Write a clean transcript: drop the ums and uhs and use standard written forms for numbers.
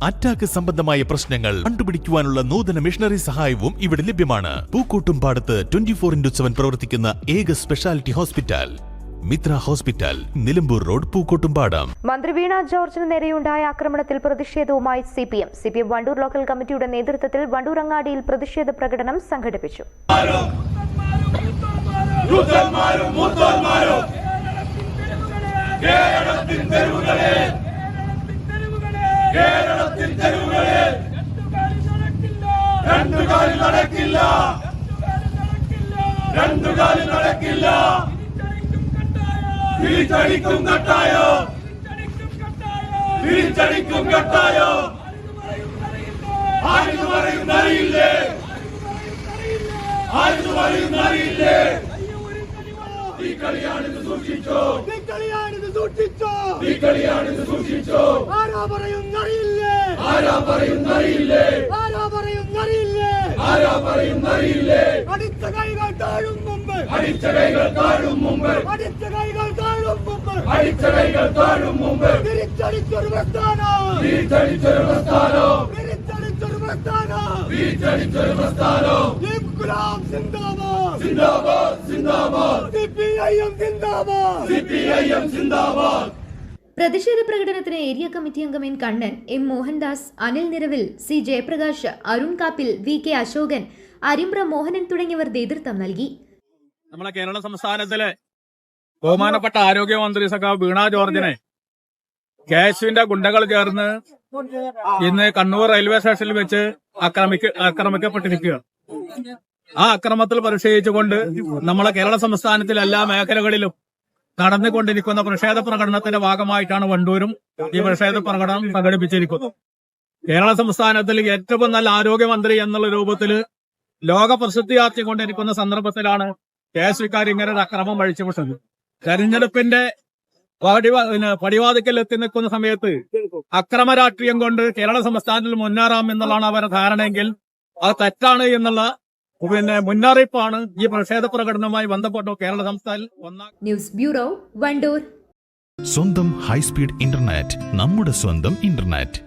Attack സംബന്ധമായ പ്രശ്നങ്ങൾ കണ്ടുപിടിക്കുവാനുള്ള നൂതന മിഷണറി സഹായവും ഇവിടെ ലഭ്യമാണ്. പൂക്കോട്ടുംപാടത്ത് 24/7 പ്രവർത്തിക്കുന്ന ഏക speciality hospital Mithra hospital, Nilambur road, Pookkottumpadam. മന്ത്രി വീണ ജോർജിന് നേരെയുണ്ടായ ആക്രമണത്തിൽ പ്രതിഷേധവുമായി സിപിഎം വണ്ടൂർ ലോക്കൽ കമ്മിറ്റിയുടെ നേതൃത്വത്തിൽ വണ്ടൂർ അങ്ങാടിയിൽ പ്രതിഷേധ പ്രകടനം സംഘടിപ്പിച്ചു. തിരിച്ചടിക്കും കട്ടായോ, തിരിച്ചടിക്കും കട്ടായോ, ആരെന്ന് പറയുന്നറിയില്ലേ, ആരെന്ന് പറയുന്നറിയില്ലേ, ഈ കളിയാണിത് സൂക്ഷിച്ചോ, ഈ കളിയാണിത് സൂക്ഷിച്ചോ, ഈ കളിയാണിത് സൂക്ഷിച്ചോ. ആരാ പറയുന്നറിയില്ലേ, ആരാ പറയുന്നറിയില്ലേ, ആരാ പറയുന്നറിയില്ലേ, ആരാ പറയുന്നറിയില്ലേ. അടിച്ച കൈകൾ താഴും മുമ്പ്, അടിച്ച കൈകൾ താഴും മുമ്പ്, അടിച്ച കൈകൾ താഴും മുമ്പ്, അടിച്ച കൈകൾ താഴും മുമ്പ്. തിരിച്ചടിച്ചൊരു പ്രസ്ഥാനം, തിരിച്ചടിച്ചൊരു പ്രസ്ഥാനം, തിരിച്ചടിച്ചൊരു പ്രസ്ഥാനം, തിരിച്ചടിച്ചൊരു പ്രസ്ഥാനം. ഇൻക്ലാബ് സിന്ദാബാദ്, സിന്ദാബാദ്, സിന്ദാബാദ്. സിപിഐഎം സിന്ദാബാദ്, സിപിഐഎം സിന്ദാബാദ്. പ്രതിഷേധ പ്രകടനത്തിന് ഏരിയ കമ്മിറ്റി അംഗം N Kannan, M Mohandas, Anil Niravil, C Jayaprakash, Arun Kappil, V K Ashokan, Arimbra Mohanan തുടങ്ങിയവർ നേതൃത്വം നൽകി. നമ്മളെ കേരള സംസ്ഥാനത്തിലെ ബഹുമാനപ്പെട്ട ആരോഗ്യമന്ത്രി സഖാവ് വീണ ജോർജിനെ കേശുവിന്റെ ഗുണ്ടകൾ ചേർന്ന് ഇന്ന് കണ്ണൂർ റെയിൽവേ സ്റ്റേഷനിൽ വെച്ച് ആക്രമിക്കപ്പെട്ടിരിക്കുകയാണ്. ആ അക്രമത്തിൽ പ്രതിഷേധിച്ചുകൊണ്ട് നമ്മളെ കേരള സംസ്ഥാനത്തിലെ എല്ലാ മേഖലകളിലും നടന്നുകൊണ്ടിരിക്കുന്ന പ്രതിഷേധ പ്രകടനത്തിന്റെ ഭാഗമായിട്ടാണ് വണ്ടൂരും ഈ പ്രതിഷേധ പ്രകടനം സംഘടിപ്പിച്ചിരിക്കുന്നത്. കേരള സംസ്ഥാനത്തിൽ ഏറ്റവും നല്ല ആരോഗ്യമന്ത്രി എന്നുള്ള രൂപത്തിൽ ലോക പ്രസിദ്ധിയാർത്തിക്കൊണ്ടിരിക്കുന്ന സന്ദർഭത്തിലാണ് കേസുകാർ ഇങ്ങനെ ഒരു അക്രമം അഴിച്ചുവിട്ടത്. തെരഞ്ഞെടുപ്പിന്റെ പടിവാതിക്കൽ എത്തി നിൽക്കുന്ന സമയത്ത് അക്രമ രാഷ്ട്രീയം കൊണ്ട് കേരള സംസ്ഥാനത്തിൽ മുന്നേറാം എന്നുള്ളതാണ് അവരുടെ ധാരണയെങ്കിൽ അത് തെറ്റാണ് എന്നുള്ള മുന്നറിയിപ്പാണ് ഈ പ്രതിഷേധ പ്രകടനവുമായി ബന്ധപ്പെട്ട് കേരള സംസ്ഥാനത്തിൽ ന്യൂസ് ബ്യൂറോ, വണ്ടൂർ. സ്വന്തം ഹൈസ്പീഡ് ഇന്റർനെറ്റ്, നമ്മുടെ സ്വന്തം ഇന്റർനെറ്റ്.